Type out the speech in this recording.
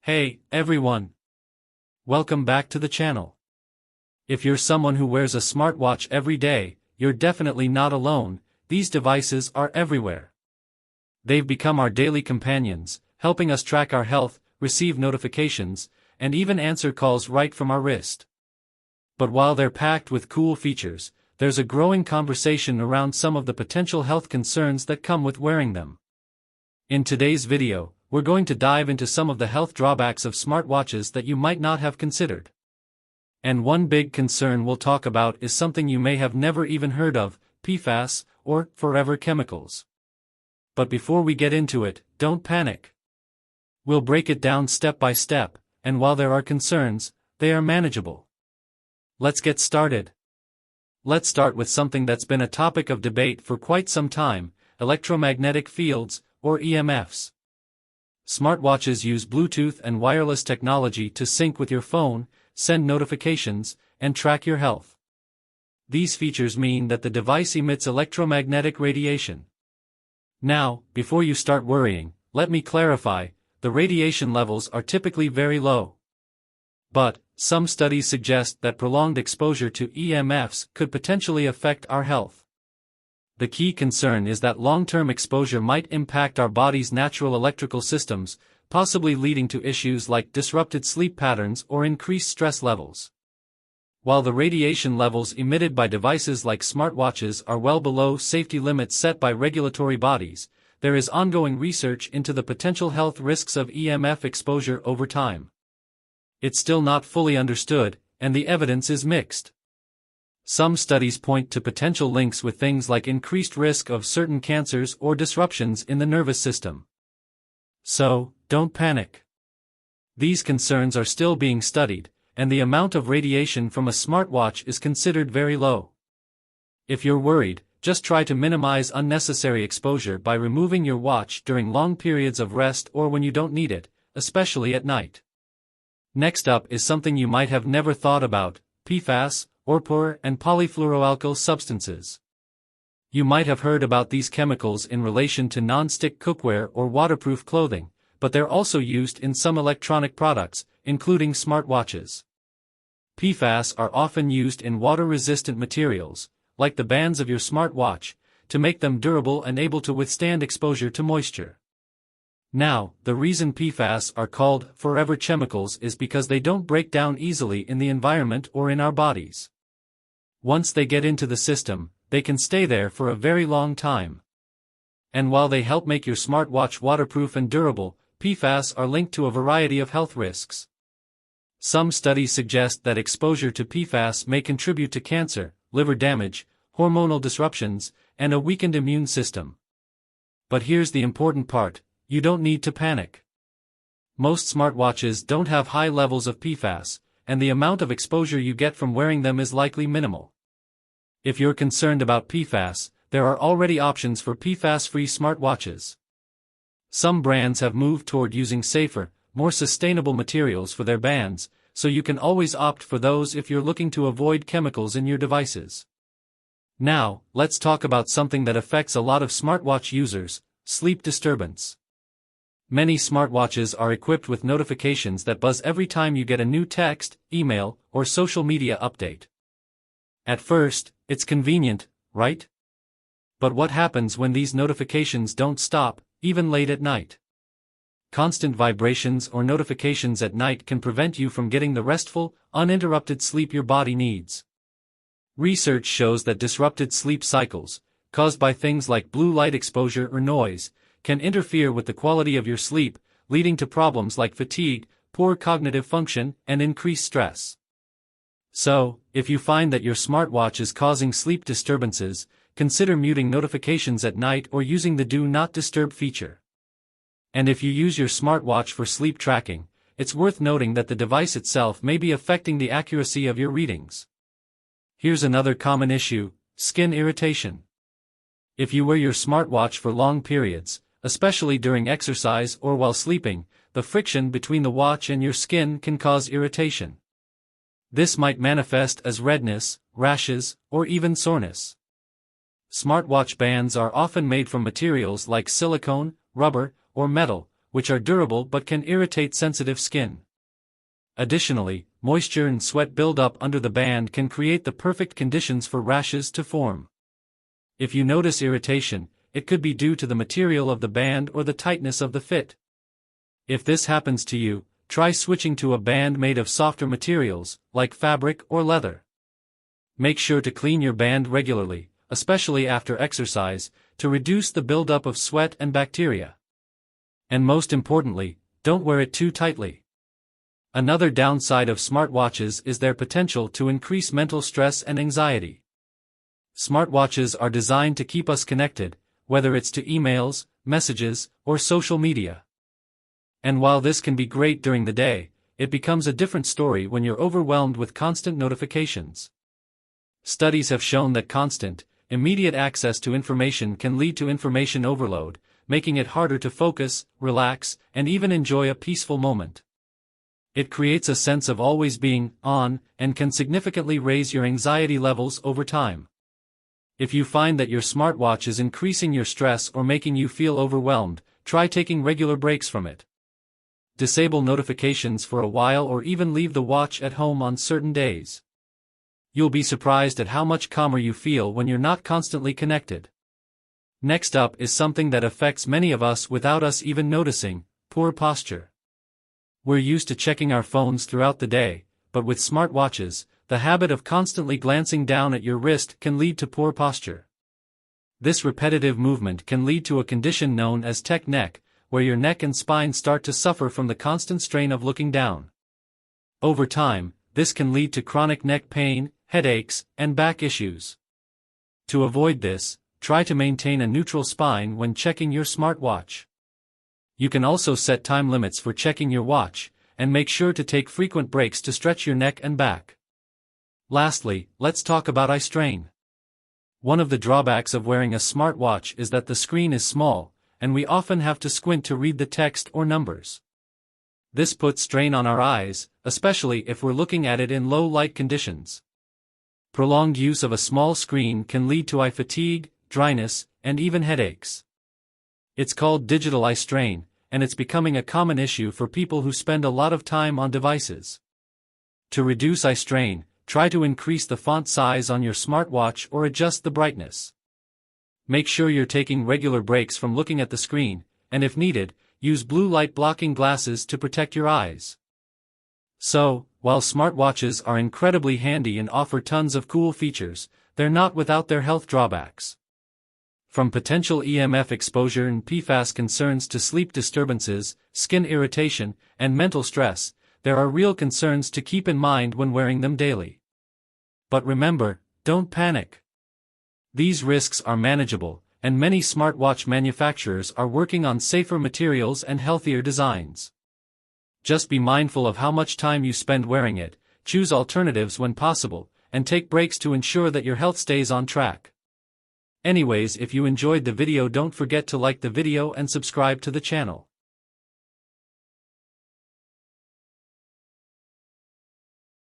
Hey, everyone! Welcome back to the channel. If you're someone who wears a smartwatch every day, you're definitely not alone. These devices are everywhere. They've become our daily companions, helping us track our health, receive notifications, and even answer calls right from our wrist. But while they're packed with cool features, there's a growing conversation around some of the potential health concerns that come with wearing them. In today's video, we're going to dive into some of the health drawbacks of smartwatches that you might not have considered. And one big concern we'll talk about is something you may have never even heard of, PFAS, or forever chemicals. But before we get into it, don't panic. We'll break it down step by step, and while there are concerns, they are manageable. Let's get started. Let's start with something that's been a topic of debate for quite some time: electromagnetic fields, or EMFs. Smartwatches use Bluetooth and wireless technology to sync with your phone, send notifications, and track your health. These features mean that the device emits electromagnetic radiation. Now, before you start worrying, let me clarify, the radiation levels are typically very low. But, some studies suggest that prolonged exposure to EMFs could potentially affect our health. The key concern is that long-term exposure might impact our body's natural electrical systems, possibly leading to issues like disrupted sleep patterns or increased stress levels. While the radiation levels emitted by devices like smartwatches are well below safety limits set by regulatory bodies, there is ongoing research into the potential health risks of EMF exposure over time. It's still not fully understood, and the evidence is mixed. Some studies point to potential links with things like increased risk of certain cancers or disruptions in the nervous system. So, don't panic. These concerns are still being studied, and the amount of radiation from a smartwatch is considered very low. If you're worried, just try to minimize unnecessary exposure by removing your watch during long periods of rest or when you don't need it, especially at night. Next up is something you might have never thought about: PFAS, or PUR, and polyfluoroalkyl substances. You might have heard about these chemicals in relation to non-stick cookware or waterproof clothing, but they're also used in some electronic products, including smartwatches. PFAS are often used in water-resistant materials, like the bands of your smartwatch, to make them durable and able to withstand exposure to moisture. Now, the reason PFAS are called forever chemicals is because they don't break down easily in the environment or in our bodies. Once they get into the system, they can stay there for a very long time. And while they help make your smartwatch waterproof and durable, PFAS are linked to a variety of health risks. Some studies suggest that exposure to PFAS may contribute to cancer, liver damage, hormonal disruptions, and a weakened immune system. But here's the important part: you don't need to panic. Most smartwatches don't have high levels of PFAS, and the amount of exposure you get from wearing them is likely minimal. If you're concerned about PFAS, there are already options for PFAS-free smartwatches. Some brands have moved toward using safer, more sustainable materials for their bands, so you can always opt for those if you're looking to avoid chemicals in your devices. Now, let's talk about something that affects a lot of smartwatch users: sleep disturbance. Many smartwatches are equipped with notifications that buzz every time you get a new text, email, or social media update. At first, it's convenient, right? But what happens when these notifications don't stop, even late at night? Constant vibrations or notifications at night can prevent you from getting the restful, uninterrupted sleep your body needs. Research shows that disrupted sleep cycles, caused by things like blue light exposure or noise, can interfere with the quality of your sleep, leading to problems like fatigue, poor cognitive function, and increased stress. So, if you find that your smartwatch is causing sleep disturbances, consider muting notifications at night or using the Do Not Disturb feature. And if you use your smartwatch for sleep tracking, it's worth noting that the device itself may be affecting the accuracy of your readings. Here's another common issue: skin irritation. If you wear your smartwatch for long periods, especially during exercise or while sleeping, the friction between the watch and your skin can cause irritation. This might manifest as redness, rashes, or even soreness. Smartwatch bands are often made from materials like silicone, rubber, or metal, which are durable but can irritate sensitive skin. Additionally, moisture and sweat buildup under the band can create the perfect conditions for rashes to form. If you notice irritation, it could be due to the material of the band or the tightness of the fit. If this happens to you, try switching to a band made of softer materials, like fabric or leather. Make sure to clean your band regularly, especially after exercise, to reduce the buildup of sweat and bacteria. And most importantly, don't wear it too tightly. Another downside of smartwatches is their potential to increase mental stress and anxiety. Smartwatches are designed to keep us connected, whether it's to emails, messages, or social media. And while this can be great during the day, it becomes a different story when you're overwhelmed with constant notifications. Studies have shown that constant, immediate access to information can lead to information overload, making it harder to focus, relax, and even enjoy a peaceful moment. It creates a sense of always being on, and can significantly raise your anxiety levels over time. If you find that your smartwatch is increasing your stress or making you feel overwhelmed, try taking regular breaks from it. Disable notifications for a while or even leave the watch at home on certain days. You'll be surprised at how much calmer you feel when you're not constantly connected. Next up is something that affects many of us without us even noticing: poor posture. We're used to checking our phones throughout the day, but with smartwatches, the habit of constantly glancing down at your wrist can lead to poor posture. This repetitive movement can lead to a condition known as tech neck, where your neck and spine start to suffer from the constant strain of looking down. Over time, this can lead to chronic neck pain, headaches, and back issues. To avoid this, try to maintain a neutral spine when checking your smartwatch. You can also set time limits for checking your watch, and make sure to take frequent breaks to stretch your neck and back. Lastly, let's talk about eye strain. One of the drawbacks of wearing a smartwatch is that the screen is small, and we often have to squint to read the text or numbers. This puts strain on our eyes, especially if we're looking at it in low light conditions. Prolonged use of a small screen can lead to eye fatigue, dryness, and even headaches. It's called digital eye strain, and it's becoming a common issue for people who spend a lot of time on devices. To reduce eye strain, try to increase the font size on your smartwatch or adjust the brightness. Make sure you're taking regular breaks from looking at the screen, and if needed, use blue light blocking glasses to protect your eyes. So, while smartwatches are incredibly handy and offer tons of cool features, they're not without their health drawbacks. From potential EMF exposure and PFAS concerns to sleep disturbances, skin irritation, and mental stress, there are real concerns to keep in mind when wearing them daily. But remember, don't panic. These risks are manageable, and many smartwatch manufacturers are working on safer materials and healthier designs. Just be mindful of how much time you spend wearing it, choose alternatives when possible, and take breaks to ensure that your health stays on track. Anyways, if you enjoyed the video, don't forget to like the video and subscribe to the channel.